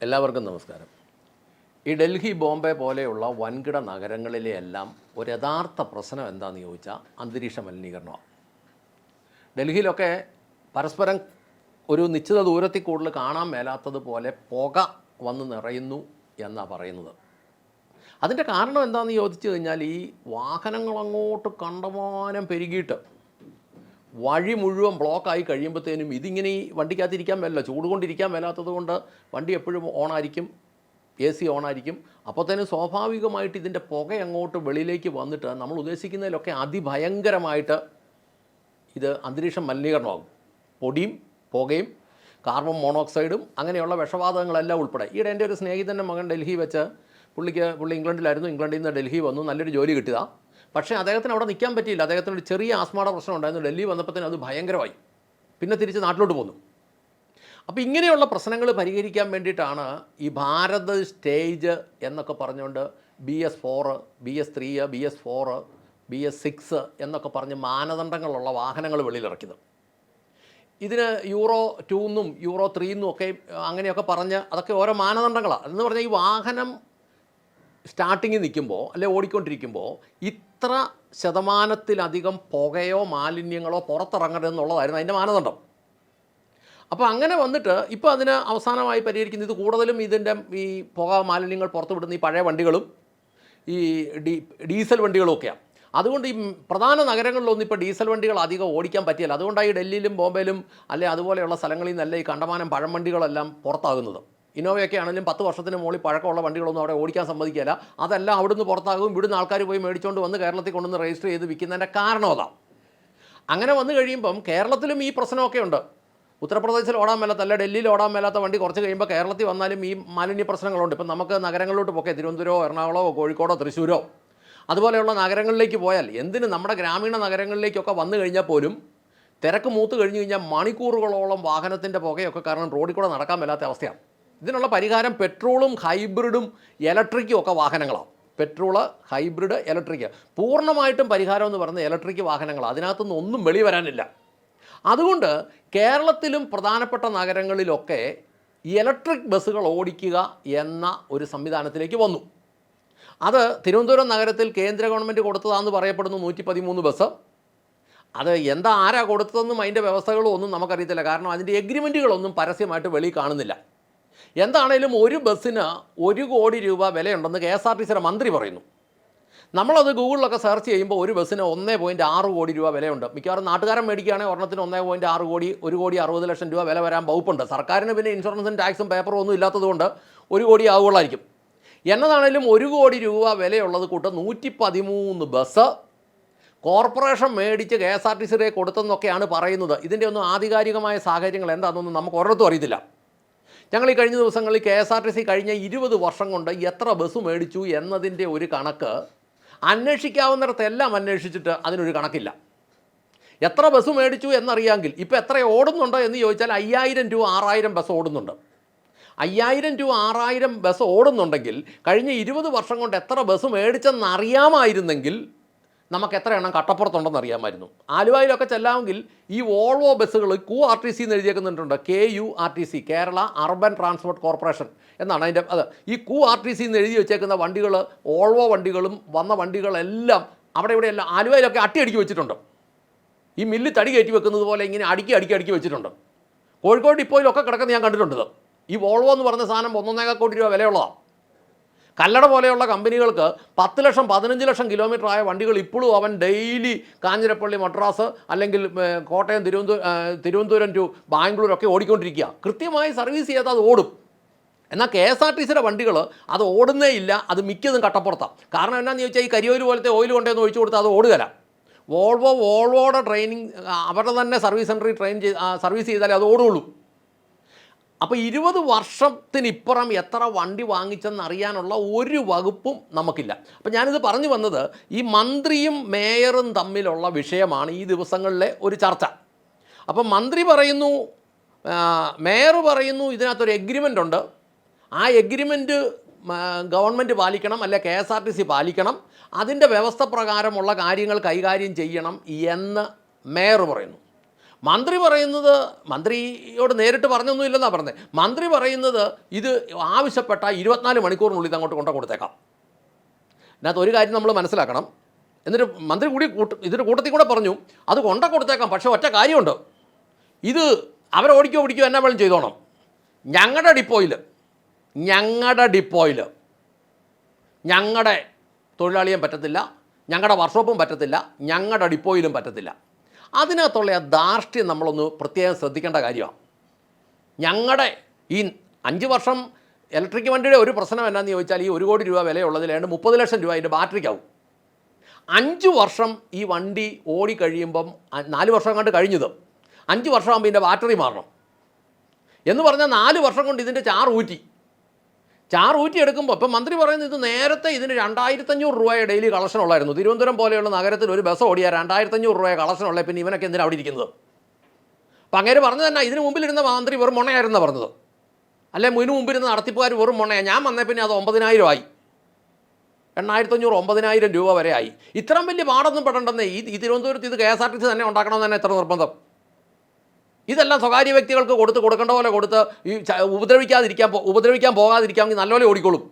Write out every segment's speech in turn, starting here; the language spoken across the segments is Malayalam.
എല്ലാവർക്കും നമസ്കാരം. ഈ ഡൽഹി, ബോംബെ പോലെയുള്ള വൻകിട നഗരങ്ങളിലെയെല്ലാം ഒരു യഥാർത്ഥ പ്രശ്നം എന്താണെന്ന് ചോദിച്ചാൽ അന്തരീക്ഷ മലിനീകരണമാണ്. ഡൽഹിയിലൊക്കെ പരസ്പരം ഒരു നിശ്ചിത ദൂരത്തിൽ കൂടുതൽ കാണാൻ മേലാത്തതുപോലെ പുക വന്ന് നിറയുന്നു എന്നാണ് പറയുന്നത്. അതിൻ്റെ കാരണം എന്താണെന്ന് ചോദിച്ചു കഴിഞ്ഞാൽ ഈ വാഹനങ്ങളങ്ങോട്ട് കണ്ടമാനം പെരുകിയിട്ട് വഴി മുഴുവൻ ബ്ലോക്കായി കഴിയുമ്പോഴത്തേനും ഇതിങ്ങനെ ഈ വണ്ടിക്കകത്തിരിക്കാൻ മേലല്ലോ, ചൂട് കൊണ്ടിരിക്കാൻ മേലാത്തത് കൊണ്ട് വണ്ടി എപ്പോഴും ഓണായിരിക്കും, AC ഓണായിരിക്കും. അപ്പോഴത്തേനും സ്വാഭാവികമായിട്ട് ഇതിൻ്റെ പുക അങ്ങോട്ട് വെളിയിലേക്ക് വന്നിട്ട് നമ്മൾ ഉദ്ദേശിക്കുന്നതിലൊക്കെ അതിഭയങ്കരമായിട്ട് ഇത് അന്തരീക്ഷം മലിനീകരണമാകും. പൊടിയും പുകയും കാർബൺ മോണോക്സൈഡും അങ്ങനെയുള്ള വിഷവാതകങ്ങളെല്ലാം ഉൾപ്പെടെ. ഈയിടെ എൻ്റെ ഒരു സ്നേഹിതൻ്റെ മകൻ ഡൽഹി വെച്ച് പുള്ളി ഇംഗ്ലണ്ടിലായിരുന്നു, ഇംഗ്ലണ്ടിൽ നിന്ന് ഡൽഹി വന്നു, നല്ലൊരു ജോലി കിട്ടിയതാണ്. പക്ഷേ അദ്ദേഹത്തിന് അവിടെ നിൽക്കാൻ പറ്റിയില്ല. അദ്ദേഹത്തിന് ഒരു ചെറിയ ആസ്മയുടെ പ്രശ്നം ഉണ്ടായിരുന്നു. ഡൽഹി വന്നപ്പോഴത്തേനും അത് ഭയങ്കരമായി. പിന്നെ തിരിച്ച് നാട്ടിലോട്ട് പോന്നു. അപ്പോൾ ഇങ്ങനെയുള്ള പ്രശ്നങ്ങൾ പരിഹരിക്കാൻ വേണ്ടിയിട്ടാണ് ഈ ഭാരത് സ്റ്റേജ് എന്നൊക്കെ പറഞ്ഞുകൊണ്ട് BS4, BS3, BS4, BS6 എന്നൊക്കെ പറഞ്ഞ് മാനദണ്ഡങ്ങളുള്ള വാഹനങ്ങൾ വെളിയിലിറക്കിയത്. ഇതിന് Euro 2 എന്നും Euro 3 എന്നും ഒക്കെ അങ്ങനെയൊക്കെ പറഞ്ഞ് അതൊക്കെ ഓരോ മാനദണ്ഡങ്ങളാണ്. എന്ന് പറഞ്ഞാൽ ഈ വാഹനം സ്റ്റാർട്ടിങ്ങിൽ നിൽക്കുമ്പോൾ അല്ലെ ഓടിക്കൊണ്ടിരിക്കുമ്പോൾ ഇത്ര ശതമാനത്തിലധികം പുകയോ മാലിന്യങ്ങളോ പുറത്തിറങ്ങരുതെന്നുള്ളതായിരുന്നു അതിൻ്റെ മാനദണ്ഡം. അപ്പോൾ അങ്ങനെ വന്നിട്ട് ഇപ്പോൾ അതിന് അവസാനമായി പരിഹരിക്കുന്നത് ഇത് കൂടുതലും ഇതിൻ്റെ ഈ പുക മാലിന്യങ്ങൾ പുറത്തു വിടുന്ന ഈ പഴയ വണ്ടികളും ഈ ഡീസൽ വണ്ടികളും ഒക്കെയാണ്. അതുകൊണ്ട് ഈ പ്രധാന നഗരങ്ങളിലൊന്നും ഇപ്പോൾ ഡീസൽ വണ്ടികൾ അധികം ഓടിക്കാൻ പറ്റിയല്ല. അതുകൊണ്ടാണ് ഈ ഡൽഹിയിലും ബോംബെയിലും അല്ലെ അതുപോലെയുള്ള സ്ഥലങ്ങളിൽ നിന്നല്ല ഈ കണ്ടമാനം പഴംവണ്ടികളെല്ലാം പുറത്താകുന്നത്. ഇന്നോവയൊക്കെ ആണെങ്കിലും 10 വർഷത്തിന് മുകളിൽ പഴക്കമുള്ള വണ്ടികളൊന്നും അവിടെ ഓടിക്കാൻ സമ്മതിക്കില്ല. അതെല്ലാം അവിടുന്ന് പുറത്താകും. ഇവിടുന്ന് ആൾക്കാർ പോയി മേടിച്ചുകൊണ്ട് വന്ന് കേരളത്തിൽ കൊണ്ടുവന്ന് രജിസ്റ്റർ ചെയ്ത് വിൽക്കുന്നതിൻ്റെ കാരണം അതാണ്. അങ്ങനെ വന്നു കഴിയുമ്പം കേരളത്തിലും ഈ പ്രശ്നമൊക്കെ ഉണ്ട്. ഉത്തർപ്രദേശിൽ ഓടാൻ മേലാത്ത അല്ല ഡൽഹിയിൽ ഓടാൻ മേലാത്ത വണ്ടി കുറച്ച് കഴിയുമ്പോൾ കേരളത്തിൽ വന്നാലും ഈ മാലിന്യ പ്രശ്നങ്ങളുണ്ട്. ഇപ്പം നമുക്ക് നഗരങ്ങളിലോട്ട് പോകെ തിരുവനന്തപുരമോ എറണാകുളമോ കോഴിക്കോടോ തൃശ്ശൂരോ അതുപോലെയുള്ള നഗരങ്ങളിലേക്ക് പോയാൽ എന്തിന് നമ്മുടെ ഗ്രാമീണ നഗരങ്ങളിലേക്കൊക്കെ വന്നു കഴിഞ്ഞാൽ പോലും തിരക്ക് മൂത്ത് കഴിഞ്ഞ് കഴിഞ്ഞാൽ മണിക്കൂറുകളോളം വാഹനത്തിൻ്റെ പുകയൊക്കെ കാരണം റോഡിൽ കൂടെ നടക്കാൻ മേലാത്ത അവസ്ഥയാണ്. ഇതിനുള്ള പരിഹാരം പെട്രോളും ഹൈബ്രിഡും ഇലക്ട്രിക്കും ഒക്കെ വാഹനങ്ങളാണ്. Petrol, hybrid, electric. പൂർണ്ണമായിട്ടും പരിഹാരം എന്ന് പറയുന്നത് ഇലക്ട്രിക് വാഹനങ്ങളാണ്. അതിനകത്തുനിന്ന് ഒന്നും വെളി വരാനില്ല. അതുകൊണ്ട് കേരളത്തിലും പ്രധാനപ്പെട്ട നഗരങ്ങളിലൊക്കെ ഇലക്ട്രിക് ബസ്സുകൾ ഓടിക്കുക എന്ന ഒരു സംവിധാനത്തിലേക്ക് വന്നു. അത് തിരുവനന്തപുരം നഗരത്തിൽ കേന്ദ്ര ഗവൺമെൻറ് കൊടുത്തതാണെന്ന് പറയപ്പെടുന്നു 113 ബസ്. അത് ആരാ കൊടുത്തതെന്നും അതിൻ്റെ വ്യവസ്ഥകളും ഒന്നും നമുക്കറിയത്തില്ല. കാരണം അതിൻ്റെ എഗ്രിമെൻറ്റുകളൊന്നും പരസ്യമായിട്ട് വെളിയിൽ കാണുന്നില്ല. എന്താണേലും ഒരു ബസ്സിന് 1 കോടി രൂപ വിലയുണ്ടെന്ന് KSRTCയുടെ മന്ത്രി പറയുന്നു. നമ്മളത് ഗൂഗിളിലൊക്കെ സെർച്ച് ചെയ്യുമ്പോൾ ഒരു ബസ്സിന് 1.6 കോടി രൂപ വിലയുണ്ട്. മിക്കവാറും നാട്ടുകാരൻ മേടിക്കുകയാണെങ്കിൽ ഒരെണ്ണത്തിന് 1.6 കോടി, 1 കോടി 60 ലക്ഷം രൂപ വില വരാൻ വകുപ്പുണ്ട്. സർക്കാരിന് പിന്നെ ഇൻഷുറൻസും ടാക്സും പേപ്പറും ഒന്നും ഇല്ലാത്തതുകൊണ്ട് 1 കോടി ആവുകയുള്ളായിരിക്കും. എന്നതാണേലും 1 കോടി രൂപ വിലയുള്ളത് കൂട്ട് 113 ബസ് കോർപ്പറേഷൻ മേടിച്ച് KSRTCയുടെ കൊടുത്തെന്നൊക്കെയാണ് പറയുന്നത്. ഇതിൻ്റെ ഒന്നും ആധികാരികമായ സാഹചര്യങ്ങൾ എന്താണെന്നൊന്നും നമുക്ക് ഒരിടത്തും അറിയത്തില്ല. ഞങ്ങൾ ഈ കഴിഞ്ഞ ദിവസങ്ങളിൽ KSRTC കഴിഞ്ഞ 20 വർഷം കൊണ്ട് എത്ര ബസ് മേടിച്ചു എന്നതിൻ്റെ ഒരു കണക്ക് അന്വേഷിക്കാവുന്നിടത്തെല്ലാം അന്വേഷിച്ചിട്ട് അതിനൊരു കണക്കില്ല. എത്ര ബസ് മേടിച്ചു എന്നറിയാമെങ്കിൽ ഇപ്പോൾ എത്ര ഓടുന്നുണ്ടോ എന്ന് ചോദിച്ചാൽ 5000 to 6000 ബസ് ഓടുന്നുണ്ട്. 5000 to 6000 ബസ് ഓടുന്നുണ്ടെങ്കിൽ കഴിഞ്ഞ 20 വർഷം കൊണ്ട് എത്ര ബസ് മേടിച്ചെന്നറിയാമായിരുന്നെങ്കിൽ നമുക്ക് എത്ര എണ്ണം കട്ടപ്പുറത്തുണ്ടെന്ന് അറിയാമായിരുന്നു. ആലുവയിലൊക്കെ ചെല്ലാമെങ്കിൽ ഈ വോൾവോ ബസ്സുകൾ QRTC എന്ന് എഴുതിയേക്കുന്നുണ്ട്. KURTC, Kerala urban transport corporation എന്നാണ് അതിൻ്റെ. ഈ QRTC എന്ന് എഴുതി വെച്ചേക്കുന്ന വണ്ടികൾ, വോൾവോ വണ്ടികളും വന്ന വണ്ടികളെല്ലാം അവിടെ ഇവിടെയെല്ലാം ആലുവയിലൊക്കെ അടിക്കി വെച്ചിട്ടുണ്ട്. ഈ മില്ല് തടി കയറ്റി വെക്കുന്നത് പോലെ ഇങ്ങനെ അടുക്കി വെച്ചിട്ടുണ്ട്. കോഴിക്കോട് ഡിപ്പോയിലൊക്കെ കിടക്കുന്നത് ഞാൻ കണ്ടിട്ടുണ്ട്. ഈ വോൾവോ എന്ന് പറഞ്ഞ സാധനം 1.5 കോടി രൂപ വിലയുള്ളതാണ്. കല്ലട പോലെയുള്ള കമ്പനികൾക്ക് 10 ലക്ഷം 15 ലക്ഷം കിലോമീറ്റർ ആയ വണ്ടികൾ ഇപ്പോഴും അവൻ ഡെയിലി കാഞ്ഞിരപ്പള്ളി, മദ്രാസ് അല്ലെങ്കിൽ കോട്ടയം, തിരുവനന്തപുരം ടു ബാംഗ്ലൂരൊക്കെ ഓടിക്കൊണ്ടിരിക്കുക. കൃത്യമായി സർവീസ് ചെയ്താൽ അത് ഓടും. എന്നാൽ KSRTCയുടെ വണ്ടികൾ അത് ഓടുന്നേ ഇല്ല. അത് മിക്കതും കട്ടപ്പുറത്താണ്. കാരണം എന്നാന്ന് ചോദിച്ചാൽ ഈ കരിയോയിൽ പോലത്തെ ഓയിൽ കൊണ്ടുവന്ന് ഒഴിച്ചു കൊടുത്താൽ അത് ഓടുകയില്ല. വോൾവോയുടെ ട്രെയിനിങ് അവരുടെ തന്നെ സർവീസ് സെൻറ്ററിൽ സർവീസ് ചെയ്താലേ അത് ഓടുകയുള്ളൂ. അപ്പോൾ 20 വർഷത്തിനിപ്പുറം എത്ര വണ്ടി വാങ്ങിച്ചെന്നറിയാനുള്ള ഒരു വകുപ്പും നമുക്കില്ല. അപ്പോൾ ഞാനിത് പറഞ്ഞു വന്നത് ഈ മന്ത്രിയും മേയറും തമ്മിലുള്ള വിഷയമാണ് ഈ ദിവസങ്ങളിലെ ഒരു ചർച്ച. അപ്പോൾ മന്ത്രി പറയുന്നു, മേയർ പറയുന്നു ഇതിനകത്തൊരു എഗ്രിമെൻ്റ് ഉണ്ട്. ആ എഗ്രിമെൻറ്റ് ഗവൺമെൻറ് പാലിക്കണം, അല്ലെ KSRTC പാലിക്കണം, അതിൻ്റെ വ്യവസ്ഥ പ്രകാരമുള്ള കാര്യങ്ങൾ കൈകാര്യം ചെയ്യണം എന്ന് മേയർ പറയുന്നു. മന്ത്രി പറയുന്നത്, മന്ത്രിയോട് നേരിട്ട് പറഞ്ഞൊന്നുമില്ലെന്നാണ് പറഞ്ഞത്. മന്ത്രി പറയുന്നത് ഇത് ആവശ്യപ്പെട്ട 24 മണിക്കൂറിനുള്ളിൽ ഇത് അങ്ങോട്ട് കൊടുത്തേക്കാം. ഇതിനകത്ത് ഒരു കാര്യം നമ്മൾ മനസ്സിലാക്കണം. എന്നിട്ട് മന്ത്രി കൂടി ഇതിൻ്റെ കൂട്ടത്തിൽ കൂടെ പറഞ്ഞു അത് കൊടുത്തേക്കാം, പക്ഷേ ഒറ്റ കാര്യമുണ്ട്, ഇത് അവരോടിക്കോ പിടിക്കോ എന്നാ വേണം ചെയ്തോണം. ഞങ്ങളുടെ ഡിപ്പോയിൽ ഞങ്ങളുടെ തൊഴിലാളിയും പറ്റത്തില്ല, ഞങ്ങളുടെ വർക്ക്ഷോപ്പും പറ്റത്തില്ല, ഞങ്ങളുടെ ഡിപ്പോയിലും പറ്റത്തില്ല. അതിനകത്തുള്ള ആ ധാർഷ്ട്യം നമ്മളൊന്ന് പ്രത്യേകം ശ്രദ്ധിക്കേണ്ട കാര്യമാണ്. ഞങ്ങളുടെ ഈ 5 വർഷം ഇലക്ട്രിക് വണ്ടിയുടെ ഒരു പ്രശ്നം എന്നാന്ന് ചോദിച്ചാൽ, ഈ 1 കോടി രൂപ വിലയുള്ളതിൽ 30 ലക്ഷം രൂപ അതിൻ്റെ ബാറ്ററിക്കാവും. 5 വർഷം ഈ വണ്ടി ഓടിക്കഴിയുമ്പം 4 വർഷം കണ്ട് കഴിഞ്ഞത് 5 വർഷമാകുമ്പോൾ ഇതിൻ്റെ ബാറ്ററി മാറണം എന്ന് പറഞ്ഞാൽ 4 വർഷം കൊണ്ട് ഇതിൻ്റെ ചാർ ഊറ്റി എടുക്കുമ്പോൾ ഇപ്പം മന്ത്രി പറയുന്നത് ഇത് നേരത്തെ ഇതിന് 2500 രൂപയെ ഡെയിലി കളക്ഷൻ ഉള്ളായിരുന്നു. തിരുവനന്തപുരം പോലെയുള്ള നഗരത്തിൽ ഒരു ബസ് ഓടിയാൽ 2500 രൂപയെ കളക്ഷൻ ഉള്ളത്. പിന്നെ ഇവനൊക്കെ എന്തിനാണ് അവിടെ ഇരിക്കുന്നത്? അപ്പം അങ്ങനെ പറഞ്ഞു തന്നെ ഇതിന് മുമ്പിലിരുന്ന മന്ത്രി വെറും മുണയായിരുന്നു പറഞ്ഞത്. അല്ലെ ഇതിന് മുമ്പിരുന്ന നടത്തിപ്പുകാർ വെറും മുണയാണ്. ഞാൻ വന്നേ പിന്നെ അത് 9000 ആയി, 8500 9000 രൂപ വരെ ആയി. ഇത്രയും വലിയ പാടൊന്നും പെടണ്ടെന്നേ. ഈ തിരുവനന്തപുരത്ത് ഇത് KSRTC തന്നെ ഉണ്ടാക്കണമെന്ന് തന്നെ എത്ര നിർബന്ധം? ഇതെല്ലാം സ്വകാര്യ വ്യക്തികൾക്ക് കൊടുക്കേണ്ട പോലെ കൊടുത്ത് ഈ ഉപദ്രവിക്കാൻ പോകാതിരിക്കാമെങ്കിൽ നല്ലപോലെ ഓടിക്കോളും.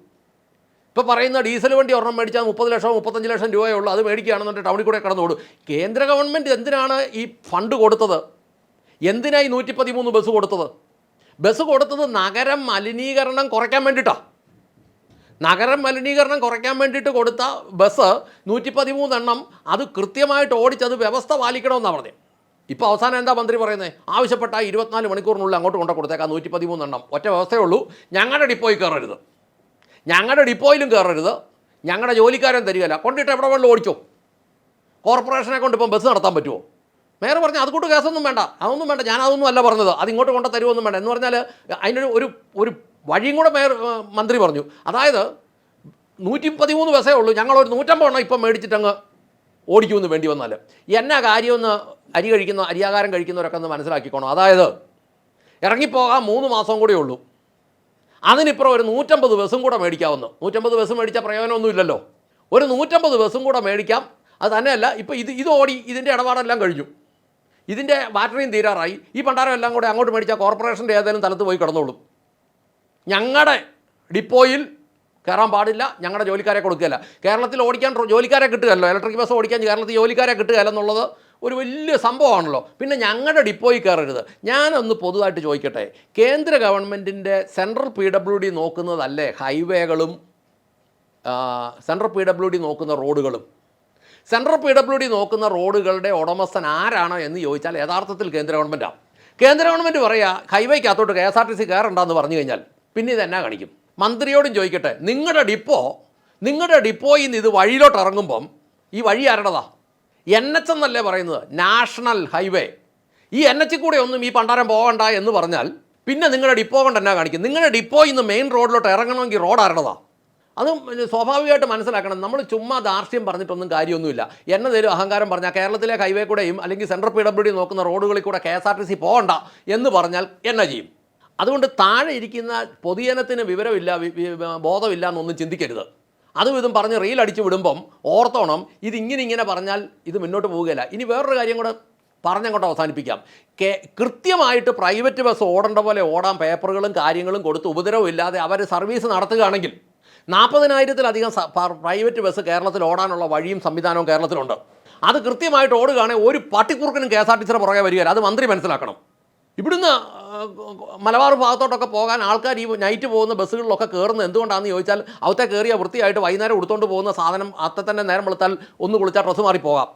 ഇപ്പോൾ പറയുന്ന ഡീസൽ വണ്ടി ഒരെണ്ണം മേടിച്ചാൽ 30 ലക്ഷം 35 ലക്ഷം രൂപയേ ഉള്ളൂ. അത് മേടിക്കുകയാണെന്നുണ്ടെങ്കിൽ ടൗണിൽ കൂടെ കടന്നോടും. കേന്ദ്ര ഗവൺമെൻറ് എന്തിനാണ് ഈ ഫണ്ട് കൊടുത്തത്? എന്തിനായി 113 ബസ് കൊടുത്തത്? ബസ് കൊടുത്തത് നഗരം മലിനീകരണം കുറയ്ക്കാൻ വേണ്ടിയിട്ടാണ്. നഗരം മലിനീകരണം കുറയ്ക്കാൻ വേണ്ടിയിട്ട് കൊടുത്ത ബസ് 113 എണ്ണം അത് കൃത്യമായിട്ട് ഓടിച്ചത് വ്യവസ്ഥ പാലിക്കണമെന്നാണ് പറഞ്ഞത്. ഇപ്പോൾ അവസാനം എന്താ മന്ത്രി പറയുന്നത്? ആവശ്യപ്പെട്ട 24 മണിക്കൂറിനുള്ളിൽ അങ്ങോട്ട് കൊടുത്തേക്കാം 113 എണ്ണം. ഒറ്റ വ്യവസ്ഥയേ ഉള്ളൂ, ഞങ്ങളുടെ ഡിപ്പോയിൽ കയറരുത്, ഞങ്ങളുടെ ഡിപ്പോയിലും കയറരുത്, ഞങ്ങളുടെ ജോലിക്കാരൻ തരികയില്ല, കൊണ്ടിട്ട് എവിടെ വേണമെങ്കിലും ഓടിച്ചോ. കോർപ്പറേഷനെ കൊണ്ട് ഇപ്പം ബസ് നടത്താൻ പറ്റുമോ? മേയർ പറഞ്ഞു അതുകൊണ്ട് കേസൊന്നും വേണ്ട, അതൊന്നും വേണ്ട, ഞാൻ അതൊന്നും അല്ല പറഞ്ഞത്, അത് ഇങ്ങോട്ട് കൊണ്ട് തരുമൊന്നും വേണ്ട എന്ന് പറഞ്ഞാൽ അതിനൊരു ഒരു വഴിയും കൂടെ മന്ത്രി പറഞ്ഞു. അതായത് 113 ബസ്സേ ഉള്ളൂ, ഞങ്ങളൊരു 150 എണ്ണം ഇപ്പം മേടിച്ചിട്ടങ്ങ് ഓടിക്കുമെന്ന് വേണ്ടി വന്നാൽ. എന്നാ കാര്യമൊന്ന് അരിയാഹാരം കഴിക്കുന്നവരൊക്കെ ഒന്ന് മനസ്സിലാക്കിക്കോണം. അതായത് ഇറങ്ങിപ്പോകാൻ 3 മാസം കൂടെ ഉള്ളൂ, അതിനിപ്പുറം ഒരു 150 ബസ്സും കൂടെ മേടിക്കാവുന്നു. 150 ബസ് മേടിച്ചാൽ പ്രയോജനമൊന്നുമില്ലല്ലോ. ഒരു 150 ബസ്സും കൂടെ മേടിക്കാം. അത് തന്നെയല്ല, ഇപ്പോൾ ഇത് ഓടി ഇതിൻ്റെ ഇടപാടെല്ലാം കഴിഞ്ഞു, ഇതിൻ്റെ ബാറ്ററിയും തീരാറായി. ഈ പണ്ടാരം എല്ലാം കൂടെ അങ്ങോട്ട് മേടിച്ചാൽ കോർപ്പറേഷൻ്റെ ഏതെങ്കിലും സ്ഥലത്ത് പോയി കിടന്നോളും. ഞങ്ങളുടെ ഡിപ്പോയിൽ കയറാൻ പാടില്ല, ഞങ്ങളുടെ ജോലിക്കാരെ കൊടുക്കുകയില്ല. കേരളത്തിൽ ഓടിക്കാൻ ജോലിക്കാരെ കിട്ടുകയല്ലോ, ഇലക്ട്രിക് ബസ് ഓടിക്കാൻ കേരളത്തിൽ ജോലിക്കാരെ കിട്ടുകയില്ല എന്നുള്ളത് ഒരു വലിയ സംഭവമാണല്ലോ. പിന്നെ ഞങ്ങളുടെ ഡിപ്പോയിൽ കയറരുത്. ഞാനൊന്ന് പൊതുവായിട്ട് ചോദിക്കട്ടെ, കേന്ദ്ര ഗവൺമെൻറ്റിൻ്റെ സെൻട്രൽ PWD നോക്കുന്നതല്ലേ ഹൈവേകളും സെൻട്രൽ PWD നോക്കുന്ന റോഡുകളും? സെൻട്രൽ PWD നോക്കുന്ന റോഡുകളുടെ ഉടമസ്ഥൻ ആരാണ് എന്ന് ചോദിച്ചാൽ യഥാർത്ഥത്തിൽ കേന്ദ്ര ഗവൺമെൻറ്റാണ്. കേന്ദ്ര ഗവൺമെൻറ് പറയുക ഹൈവേക്കകത്തോട്ട് KSRTC കയറണ്ടെന്ന് പറഞ്ഞു കഴിഞ്ഞാൽ പിന്നെ ഇതെന്നാ കാണിക്കും? മന്ത്രിയോടും ചോദിക്കട്ടെ, നിങ്ങളുടെ ഡിപ്പോയിൽ നിന്ന് ഇത് വഴിയിലോട്ട് ഇറങ്ങുമ്പം ഈ വഴി ആരുടേതാ? NH എന്നല്ലേ പറയുന്നത്, നാഷണൽ ഹൈവേ. ഈ NH കൂടെ ഒന്നും ഈ പണ്ടാരം പോകണ്ട എന്ന് പറഞ്ഞാൽ പിന്നെ നിങ്ങളുടെ ഡിപ്പോ കൊണ്ട് എന്നാ കാണിക്കും? നിങ്ങളുടെ ഡിപ്പോയിൽ നിന്ന് മെയിൻ റോഡിലോട്ട് ഇറങ്ങണമെങ്കിൽ റോഡ് ആരുടേതാ? അതും സ്വാഭാവികമായിട്ട് മനസ്സിലാക്കണം. നമ്മൾ ചുമ്മാ ധാർഷ്ട്യം പറഞ്ഞിട്ടൊന്നും കാര്യമൊന്നുമില്ല. എന്നതേലും അഹങ്കാരം പറഞ്ഞാൽ കേരളത്തിലെ ഹൈവേ കൂടെയും അല്ലെങ്കിൽ സെൻട്രൽ PWD നോക്കുന്ന റോഡുകളിൽ കൂടെ KSRTC പോകണ്ട എന്ന് പറഞ്ഞാൽ എന്നാ ചെയ്യും? അതുകൊണ്ട് താഴെ ഇരിക്കുന്ന പൊതുജനത്തിന് വിവരമില്ല, ബോധമില്ല എന്നൊന്നും ചിന്തിക്കരുത്. അതും ഇതും പറഞ്ഞ് റീൽ അടിച്ച് വിടുമ്പം ഓർത്തോണം, ഇതിങ്ങനെ പറഞ്ഞാൽ ഇത് മുന്നോട്ട് പോവുകയില്ല. ഇനി വേറൊരു കാര്യം കൂടെ പറഞ്ഞങ്ങോട്ട് അവസാനിപ്പിക്കാം. കൃത്യമായിട്ട് പ്രൈവറ്റ് ബസ് ഓടേണ്ട പോലെ ഓടാൻ പേപ്പറുകളും കാര്യങ്ങളും കൊടുത്ത് ഉപദ്രവമില്ലാതെ അവർ സർവീസ് നടത്തുകയാണെങ്കിൽ 40,000-ലധികം പ്രൈവറ്റ് ബസ് കേരളത്തിൽ ഓടാനുള്ള വഴിയും സംവിധാനവും കേരളത്തിലുണ്ട്. അത് കൃത്യമായിട്ട് ഓടുകയാണെങ്കിൽ ഒരു പട്ടിക്കുറുക്കനും KSRTCയുടെ പുറകെ വരികയില്ല. അത് മന്ത്രി മനസ്സിലാക്കണം. ഇവിടുന്ന് മലബാർ ഭാഗത്തോട്ടൊക്കെ പോകാൻ ആൾക്കാർ ഈ നൈറ്റ് പോകുന്ന ബസ്സുകളിലൊക്കെ കയറുന്നത് എന്തുകൊണ്ടാണെന്ന് ചോദിച്ചാൽ അവത്തെ കയറിയ വൃത്തിയായിട്ട് വൈകുന്നേരം എടുത്തുകൊണ്ട് പോകുന്ന സാധനം അത്തെ തന്നെ നേരം വെളുത്താൽ ഒന്ന് കുളിച്ചാൽ ഡ്രസ്സ് മാറി പോകാം.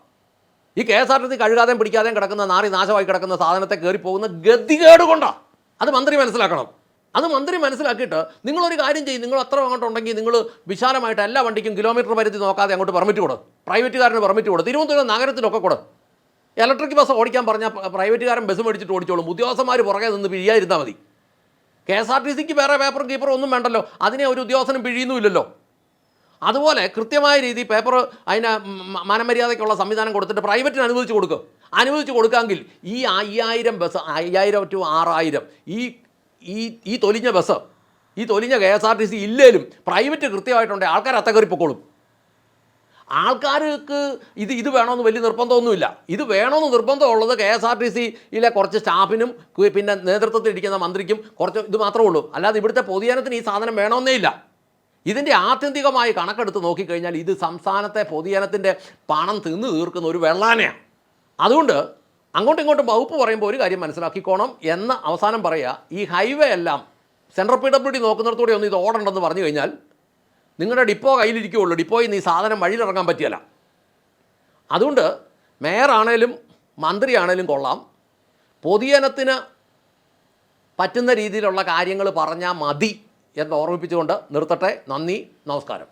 ഈ KSRTC കഴുകാതെയും പിടിക്കാതെയും കിടക്കുന്ന നാശമായി കിടക്കുന്ന സാധനത്തെ കയറി പോകുന്ന ഗതികേട് കൊണ്ടാണ്. അത് മന്ത്രി മനസ്സിലാക്കണം. അത് മന്ത്രി മനസ്സിലാക്കിയിട്ട് നിങ്ങളൊരു കാര്യം ചെയ്യും, നിങ്ങൾ അത്ര അങ്ങോട്ടുണ്ടെങ്കിൽ നിങ്ങൾ വിശാലമായിട്ട് എല്ലാ വണ്ടിക്കും കിലോമീറ്റർ പരിധി നോക്കാതെ അങ്ങോട്ട് പെർമിറ്റ് കൊടു, പ്രൈവറ്റുകാരന് പെർമിറ്റ് കൊടു, തിരുവനന്തപുരം നഗരത്തിലൊക്കെ കൊടു. ഇലക്ട്രിക് ബസ് ഓടിക്കാൻ പറഞ്ഞാൽ പ്രൈവറ്റുകാരൻ ബസ് മേടിച്ചിട്ട് ഓടിച്ചോളും, ഉദ്യോഗസ്ഥന്മാർ പുറകെ നിന്ന് പിഴിയാതിരുന്നാൽ മതി. KSRTCക്ക് വേറെ പേപ്പറും കീപ്പറും ഒന്നും വേണ്ടല്ലോ, അതിനെ ഒരു ഉദ്യോഗസ്ഥനും പിഴിയുന്നുമില്ലല്ലോ. അതുപോലെ കൃത്യമായ രീതി പേപ്പർ അതിന് മനമര്യാദയ്ക്കുള്ള സംവിധാനം കൊടുത്തിട്ട് പ്രൈവറ്റിന് അനുവദിച്ച് കൊടുക്കാമെങ്കിൽ ഈ 5000 ബസ് 5000 to 6000 ഈ തൊലിഞ്ഞ ബസ് ഈ തൊലിഞ്ഞ KSRTC ഇല്ലേലും പ്രൈവറ്റ് കൃത്യമായിട്ടുണ്ടെങ്കിൽ ആൾക്കാർ അത്തക്കറി പൊക്കോളും. ആൾക്കാർക്ക് ഇത് വേണമെന്ന് വലിയ നിർബന്ധമൊന്നുമില്ല. ഇത് വേണമെന്ന് നിർബന്ധമുള്ളത് KSRTCയിലെ കുറച്ച് സ്റ്റാഫിനും പിന്നെ നേതൃത്വത്തിൽ ഇരിക്കുന്ന മന്ത്രിക്കും കുറച്ച് ഇത് മാത്രമേ ഉള്ളൂ. അല്ലാതെ ഇവിടുത്തെ പൊതുജനത്തിന് ഈ സാധനം വേണമെന്നേ ഇല്ല. ഇതിൻ്റെ ആത്യന്തികമായി കണക്കെടുത്ത് നോക്കിക്കഴിഞ്ഞാൽ ഇത് സംസ്ഥാനത്തെ പൊതുജനത്തിൻ്റെ പണം തിന്നു തീർക്കുന്ന ഒരു വെള്ളാനയാണ്. അതുകൊണ്ട് അങ്ങോട്ടും ഇങ്ങോട്ടും വകുപ്പ് പറയുമ്പോൾ ഒരു കാര്യം മനസ്സിലാക്കിക്കോണം എന്ന് അവസാനം പറയുക, ഈ ഹൈവേ എല്ലാം സെൻട്രൽ PWD നോക്കുന്നിടത്തൂടെ ഒന്ന് ഇത് ഓടണ്ടെന്ന് പറഞ്ഞു കഴിഞ്ഞാൽ നിങ്ങളുടെ ഡിപ്പോ കയ്യിലിരിക്കുകയുള്ളൂ. ഡിപ്പോയിൽ നിന്ന് ഈ സാധനം വഴിയിലിറങ്ങാൻ പറ്റിയല്ല. അതുകൊണ്ട് മേയറാണേലും മന്ത്രിയാണേലും കൊള്ളാം, പൊതുജനത്തിന് പറ്റുന്ന രീതിയിലുള്ള കാര്യങ്ങൾ പറഞ്ഞാൽ മതി എന്ന് ഓർമ്മിപ്പിച്ചുകൊണ്ട് നിർത്തട്ടെ. നന്ദി, നമസ്കാരം.